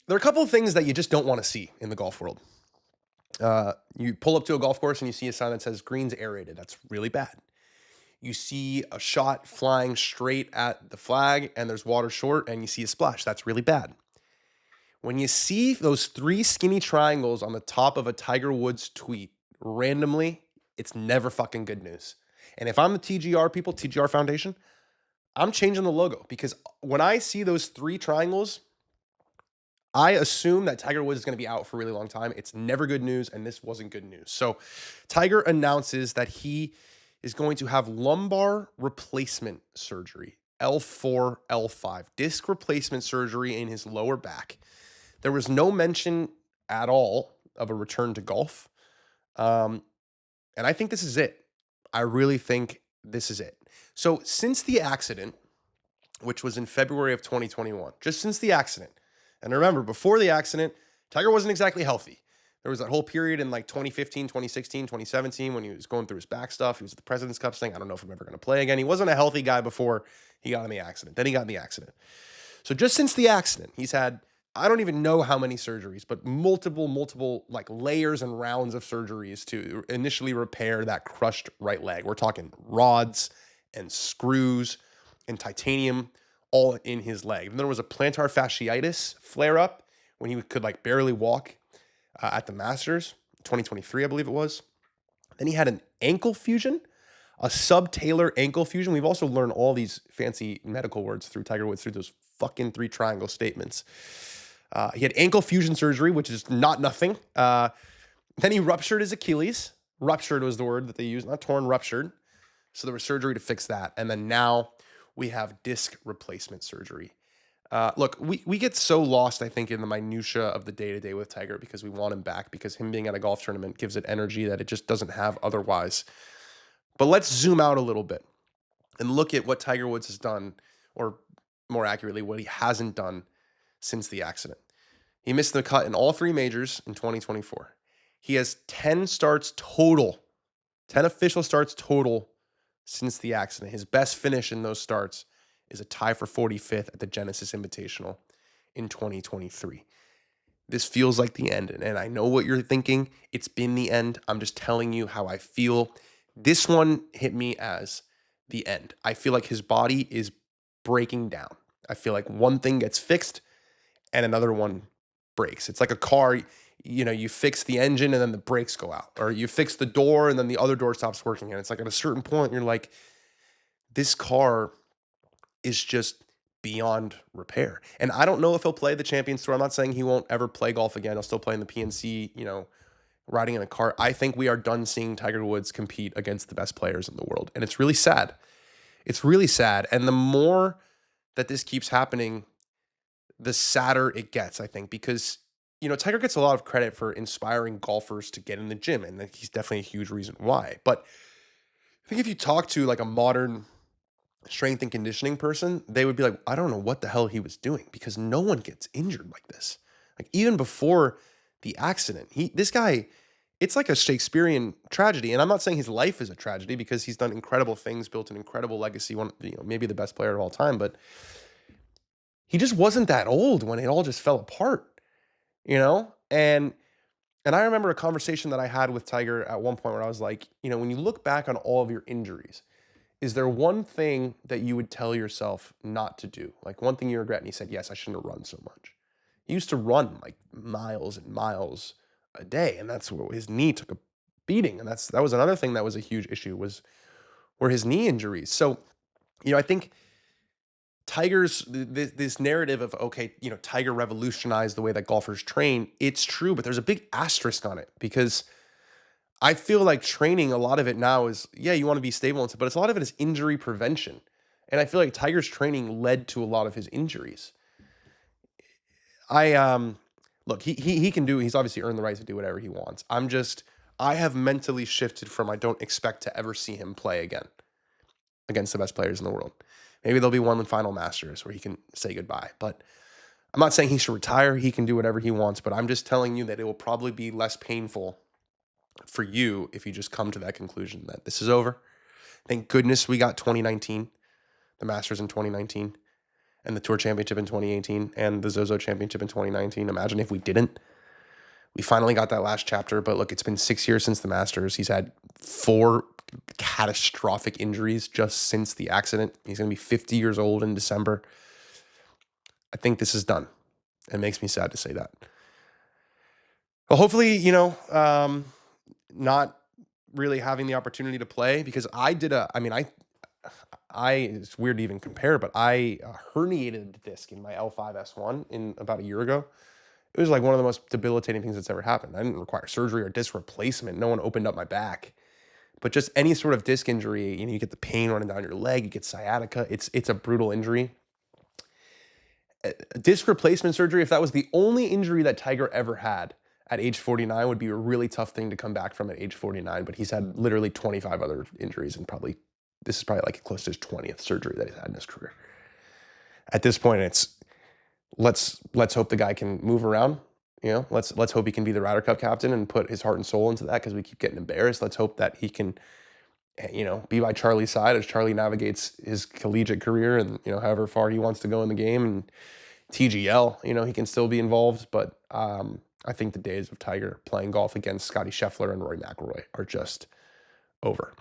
There are a couple of things that you just don't want to see in the golf world. You pull up to a golf course and you see a sign that says greens aerated. That's really bad. You see a shot flying straight at the flag and there's water short and you see a splash. That's really bad. When you see those three skinny triangles on the top of a Tiger Woods tweet randomly, it's never fucking good news. And if I'm the TGR people, TGR Foundation, I'm changing the logo because when I see those three triangles, I assume that Tiger Woods is going to be out for a really long time. It's never good news, and this wasn't good news. So Tiger announces that he is going to have lumbar replacement surgery, L4, L5, disc replacement surgery in his lower back. There was no mention at all of a return to golf. And I think this is it. I really think this is it. So since the accident, which was in February of 2021, just since the accident, and remember, before the accident, Tiger wasn't exactly healthy. There was that whole period in like 2015, 2016, 2017 when he was going through his back stuff. He was at the President's Cup saying, I don't know if I'm ever going to play again. He wasn't a healthy guy before he got in the accident. Then he got in the accident. So just since the accident, he's had, I don't even know how many surgeries, but multiple like layers and rounds of surgeries to initially repair that crushed right leg. We're talking rods and screws and titanium all in his leg. And there was a plantar fasciitis flare up when he could like barely walk at the Masters, 2023, I believe it was. Then he had an ankle fusion, a subtalar ankle fusion. We've also learned all these fancy medical words through Tiger Woods, through those fucking three triangle statements. He had ankle fusion surgery, which is not nothing. Then he ruptured his Achilles. Ruptured was the word that they used, not torn, ruptured. So there was surgery to fix that. And then now we have disc replacement surgery. Look, we get so lost, I think, in the minutia of the day-to-day with Tiger because we want him back, because him being at a golf tournament gives it energy that it just doesn't have otherwise. But let's zoom out a little bit and look at what Tiger Woods has done, or more accurately, what he hasn't done since the accident. He missed the cut in all three majors in 2024. He has 10 starts total, 10 official starts total since the accident. His best finish in those starts is a tie for 45th at the Genesis Invitational in 2023. This feels like the end, and I know what you're thinking. It's been the end. I'm just telling you how I feel. This one hit me as the end. I feel like his body is breaking down. I feel like one thing gets fixed and another one breaks. It's like a car, you know, you fix the engine and then the brakes go out, or you fix the door and then the other door stops working. And it's like at a certain point, you're like, this car is just beyond repair. And I don't know if he'll play the Champions Tour. I'm not saying he won't ever play golf again. He'll still play in the PNC, you know, riding in a car. I think we are done seeing Tiger Woods compete against the best players in the world. And it's really sad. It's really sad. And the more that this keeps happening, the sadder it gets, I think, because, you know, Tiger gets a lot of credit for inspiring golfers to get in the gym, and he's definitely a huge reason why. But I think if you talk to like a modern strength and conditioning person, they would be like, I don't know what the hell he was doing, because no one gets injured like this. Like even before the accident, this guy, it's like a Shakespearean tragedy. And I'm not saying his life is a tragedy, because he's done incredible things, built an incredible legacy, one, you know, maybe the best player of all time, but he just wasn't that old when it all just fell apart, you know? And I remember a conversation that I had with Tiger at one point where I was like, you know, when you look back on all of your injuries, is there one thing that you would tell yourself not to do? Like one thing you regret? And he said, yes, I shouldn't have run so much. He used to run like miles and miles a day, and that's where his knee took a beating. And that was another thing that was a huge issue, were his knee injuries. So, you know, I think Tiger's this narrative of, okay, you know, Tiger revolutionized the way that golfers train. It's true, but there's a big asterisk on it, because I feel like training, a lot of it now is, yeah, you want to be stable, but it's a lot of it is injury prevention. And I feel like Tiger's training led to a lot of his injuries. Look, he can do, he's obviously earned the right to do whatever he wants. I have mentally shifted from, I don't expect to ever see him play again against the best players in the world. Maybe there'll be one final Masters where he can say goodbye, but I'm not saying he should retire. He can do whatever he wants, but I'm just telling you that it will probably be less painful for you if you just come to that conclusion that this is over. Thank goodness we got 2019, the Masters in 2019. and the Tour Championship in 2018 and the Zozo Championship in 2019. Imagine if we didn't. We finally got that last chapter, but look, it's been 6 years since the Masters. He's had 4 catastrophic injuries just since the accident. He's going to be 50 years old in December. I think this is done. It makes me sad to say that. Well, hopefully, not really having the opportunity to play, because it's weird to even compare, but I herniated the disc in my L5S1 in about a year ago. It was like one of the most debilitating things that's ever happened. I didn't require surgery or disc replacement. No one opened up my back. But just any sort of disc injury, you get the pain running down your leg, you get sciatica. It's a brutal injury. Disc replacement surgery, if that was the only injury that Tiger ever had at age 49, would be a really tough thing to come back from at age 49. But he's had literally 25 other injuries, and this is probably like close to his 20th surgery that he's had in his career. At this point, it's let's hope the guy can move around. Let's hope he can be the Ryder Cup captain and put his heart and soul into that, because we keep getting embarrassed. Let's hope that he can, be by Charlie's side as Charlie navigates his collegiate career and, however far he wants to go in the game. And TGL, he can still be involved. But I think the days of Tiger playing golf against Scottie Scheffler and Rory McIlroy are just over.